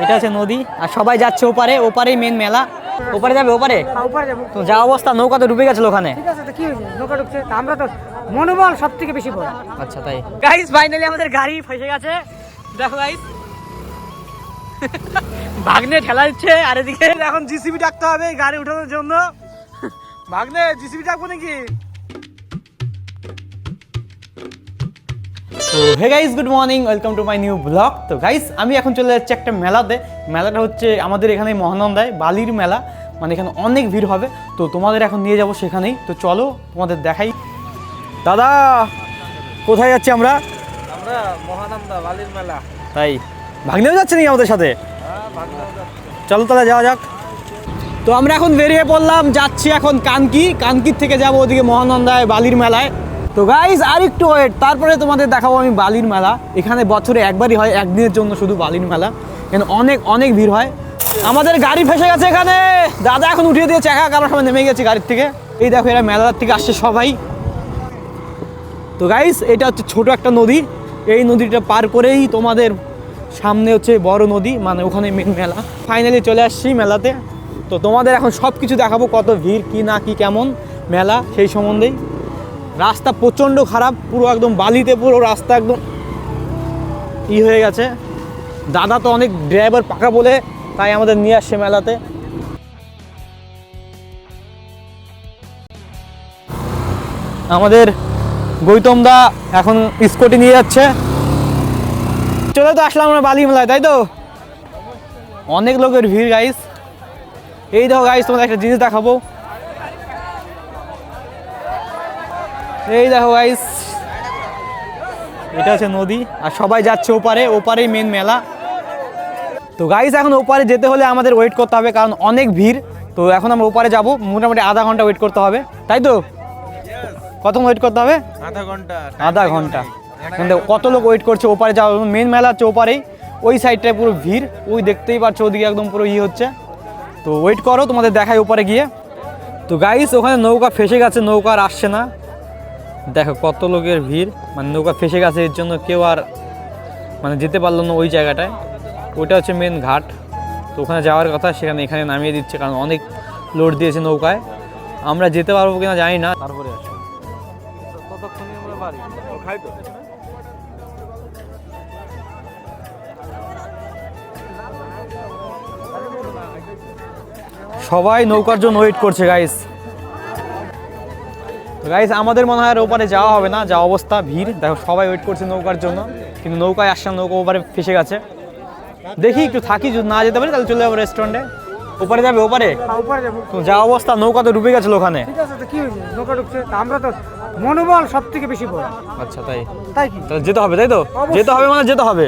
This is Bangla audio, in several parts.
এটা হচ্ছে নদী আর সবাই যাচ্ছে ওপারে, ওপারেই মেন মেলা। ওপারে যাবে? ওপারে তো যা অবস্থা, নৌকা তো ডুবে গেছিল ওখানে। ঠিক আছে, তো কি হয়েছে, নৌকা ঢুকছে, আমরা তো মনোবল সব থেকে বেশি বড়। আচ্ছা তাই গাইস, ফাইনালি আমাদের গাড়ি ফেসে গেছে। দেখো গাইস, ভাগ্নে ঠেলা দিচ্ছে আর এদিকে এখন জিসিবি ডাকতে হবে গাড়ি উঠানোর জন্য। ভাগ্নে জিসিবি ডাকবো নাকি? তো hey guys, good morning, welcome to my new blog. তো গাইস, আমি এখন চলে যাচ্ছি একটা মেলাতে। মেলাটা হচ্ছে আমাদের এখানে মহানন্দায় বালির মেলা, মানে এখানে অনেক ভিড় হবে। তো তোমাদের এখন নিয়ে যাব সেখানেই। তো চলো তোমাদের দেখাই। দাদা, কোথায় যাচ্ছি আমরা? আমরা মহানন্দা বালির মেলা। তাই ভাগ্নেও যাচ্ছে নাকি আমাদের সাথে? চলো তাহলে যাওয়া যাক। তো আমরা এখন বেরিয়ে পড়লাম, যাচ্ছি এখন কানকির থেকে যাবো ওদিকে মহানন্দায় বালির মেলায়। তো গাইজ আর একটু ওয়েট, তারপরে তোমাদের দেখাবো আমি বালির মেলা। এখানে বছরে একবারই হয়, একদিনের জন্য শুধু বালির মেলা। এখানে অনেক অনেক ভিড় হয়। আমাদের গাড়ি ফেসে গেছে এখানে, দাদা এখন উঠিয়ে দিয়েছে একা, আমরা সবাই নেমে গেছি গাড়ির থেকে। এই দেখো, এরা মেলার থেকে আসছে সবাই। তো গাইজ, এটা হচ্ছে ছোট একটা নদী। এই নদীটা পার করেই তোমাদের সামনে হচ্ছে বড় নদী, মানে ওখানে মেন মেলা। ফাইনালি চলে আসছি মেলাতে। তো তোমাদের এখন সব কিছু দেখাবো, কত ভিড়, কি না কি কেমন মেলা সেই সম্বন্ধেই। রাস্তা প্রচণ্ড খারাপ, পুরো একদম বালিতে পুরো রাস্তা একদম হয়ে গেছে। দাদা তো অনেক ড্রাইভার পাকা বলে, তাই আমাদের নিয়ে আসছে মেলাতে। আমাদের গৌতম দা এখন স্কুটি নিয়ে যাচ্ছে। চলে তো আসলাম আমরা বালি মেলায়, তাই তো অনেক লোকের ভিড় গাইস। এই দেখো গাইস, তোমাদের একটা জিনিস দেখাবো। এই দেখো গাইস, এটা হচ্ছে নদী আর সবাই যাচ্ছে ওপারে, ওপারেই মেন মেলা। তো গাইস, এখন ওপারে যেতে হলে আমাদের ওয়েট করতে হবে, কারণ অনেক ভিড়। তো এখন আমরা ওপারে যাবো, মোটামুটি আধা ঘন্টা ওয়েট করতে হবে, তাই তো? কতক্ষণ ওয়েট করতে হবে? আধা ঘন্টা। কিন্তু কত লোক ওয়েট করছে ওপারে যাওয়া। মেন মেলা হচ্ছে ওপারেই, ওই সাইডটায় পুরো ভিড়, ওই দেখতেই পাচ্ছ ওদিকে একদম পুরো হচ্ছে। তো ওয়েট করো, তোমাদের দেখাই ওপারে গিয়ে। তো গাইস, ওখানে নৌকা ফেসে গেছে, নৌকা আর আসছে না। দেখো কত লোকের ভিড়, মানে নৌকা ফেসে গেছে, এর জন্য কেউ আর মানে যেতে পারলো না ওই জায়গাটায়। ওইটা হচ্ছে মেন ঘাট। তো ওখানে যাওয়ার কথা, সেখানে এখানে নামিয়ে দিচ্ছে, কারণ অনেক লোড দিয়েছে নৌকায়। আমরা যেতে পারবো কিনা জানি না। তারপরে আসো, ততক্ষণে আমরা বাড়ি খাই তো। সবাই নৌকার জন্য ওয়েট করছে গাইস। তো গাইস, আমাদের মনে হয় আর ওপারে যাওয়া হবে না, যা অবস্থা ভিড়। দেখো সবাই ওয়েট করছে নৌকার জন্য, কিন্তু নৌকায় আসছে না, নৌকা ওপারে ফেসে গেছে। দেখি একটু থাকি, যদি না যেতে পারি তাহলে চলে যাবো রেস্টুরেন্টে। ওপারে যাবে? ওপারে তো যা অবস্থা, নৌকা তো ডুবে গেছিল ওখানে। ঠিক আছে, তো কি হয়েছে, নৌকা ঢুকছে, আমরা তো মনোবল সব থেকে বেশি বড়। আচ্ছা তাই কি তাহলে যেতে হবে, তাই তো? যেতে হবে মানে যেতে হবে।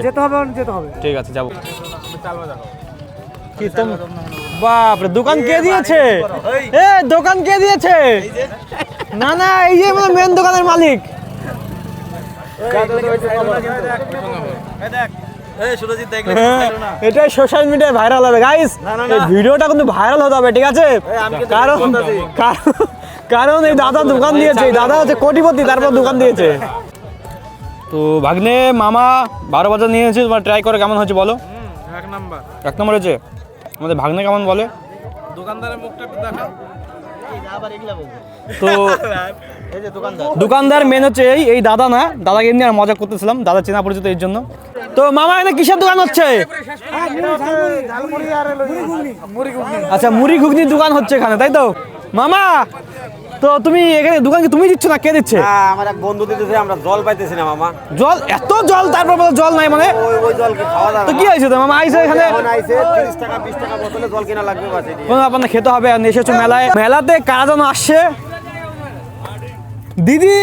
ঠিক আছে, যাবো। কি তুমি, বাপরে, দোকান কে দিয়েছে? এ দোকান কে দিয়েছে? না না, এই যে মানে মেন দোকানের মালিক। এটাই সোশ্যাল মিডিয়ায় ভাইরাল হবে গাইস। এই ভিডিওটা কিন্তু ভাইরাল হতে হবে, ঠিক আছে? কারণ এই দাদা দোকান দিয়েছে, এই দাদা হচ্ছে কোটিপতি, তারপর দোকান দিয়েছে। তো ভাগ্নে মামা 12 বাজার নিয়েছে, তোমার ট্রাই করে কেমন হয়েছে বলো? এক নম্বর হয়েছে। আমাদের ভাগ্নে কেমন বলে? দোকানদারের মুখটা একটু দেখাও। তো দোকানদার মেন হচ্ছে এই দাদা না, দাদাকে এমনি আর মজা করতেছিলাম, দাদা চেনা পরিচিত এর জন্য। তো মামা, এখানে কিসের দোকান হচ্ছে? আচ্ছা, মুড়ি ঘুগনির দোকান হচ্ছে এখানে, তাই তো মামা? তো তুমি এখানে দোকান কি তুমি দিচ্ছ না কে দিচ্ছে? আমার এক বন্ধু দিতেছে, আমরা জল পাইতেছি না মামা। জল? এত জল? তারপর জল নাই মানে? ওই জল কি খাওয়া যাবে? তো কি হয়েছে তো মামা? আইসো এখানে, আইছে 30 টাকা 20 টাকা বোতলে জল কিনা লাগবে বাসে দিয়ে। কোনো আপনার খেতে হবে। আর এসেছো মেলায়, মেলাতে কারা যেন আসছে। দিদি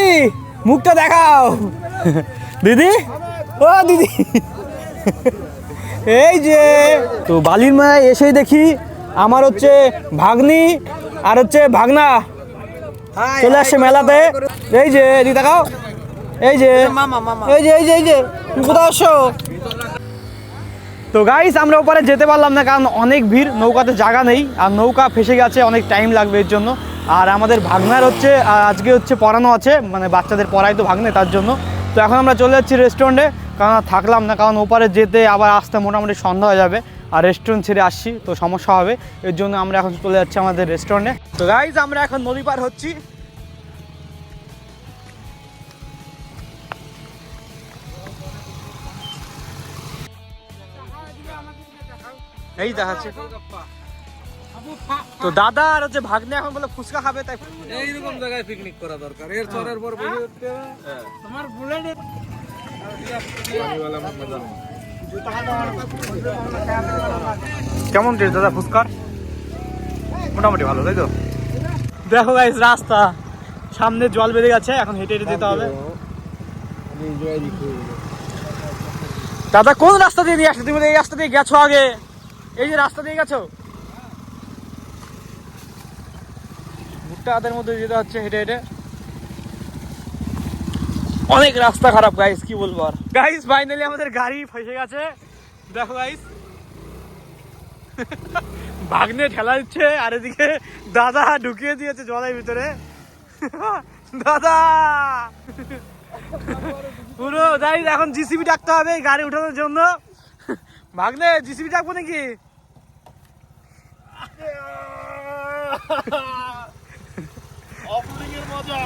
মুখটা দেখাও। দিদি, ও দিদি, এই যে। তো বালির মেলায় এসেই দেখি আমার হচ্ছে ভাগ্নি আর হচ্ছে ভাগনা চলে আসছে মেলাতে। এই যে দিদি দেখাও, এই যে এই যে এই যে এই যে তুমি কোথাও আসছো? তো গাইস, আমরা ওপারে যেতে পারলাম না, কারণ অনেক ভিড়, নৌকাতে জায়গা নেই, আর নৌকা ফেসে গেছে, অনেক টাইম লাগবে এর জন্য। আর আমাদের ভাগনার হচ্ছে আজকে হচ্ছে পড়ানো আছে, মানে বাচ্চাদের পড়াই তো ভাগ্নে, তার জন্য। তো এখন আমরা চলে যাচ্ছি রেস্টুরেন্টে, কারণ থাকলাম না, কারণ ওপারে যেতে আবার আসতে মোটামুটি সন্ধ্যা হয়ে যাবে। আর রেস্টুরেন্ট ছেড়ে আসছি, তো সমস্যা হবে। এর জন্য আমরা এখন চলে যাচ্ছি আমাদের রেস্টুরেন্টে। তো গাইজ আমরা এখন নদী পার হচ্ছি। এই দেখাচ্ছে তো দাদা আর হচ্ছে ভাগ্নে এখন বলে ফুচকা খাবে, তাই এইরকম জায়গায় পিকনিক করা দরকার। এর চরের পর বেশি হচ্ছে তোমার বুলেট কেমন টেস্ট দাদা ফুচকার? মোটামুটি ভালো, তাই তো? দেখো গাইস রাস্তা সামনে জল বেঁধে গেছে, এখন হেঁটে হেঁটে যেতে হবে। দাদা কোন রাস্তা দিয়ে নিয়ে আসছো তুমি? এই রাস্তা দিয়ে গেছো আগে? এই যে রাস্তা দিয়ে গেছো, ভুট্টা হাতের মধ্যে যেতে হচ্ছে হেঁটে হেঁটে। অনেক রাস্তা খারাপ গাইস, কি বলবো আর। গাইস ফাইনালি আমাদের গাড়ি ফেসে গেছে। দেখো গাইস ভাগ্নে ঠেলা দিচ্ছে, আর এদিকে দাদা ঢুকিয়ে দিয়েছে জলের ভিতরে। দাদা পুরো যাই, এখন জিসিবি ডাকতে হবে গাড়ি উঠানোর জন্য। ভাগ্নে জিসিবি ডাকবো নাকি? অফরোডিং এর মজা।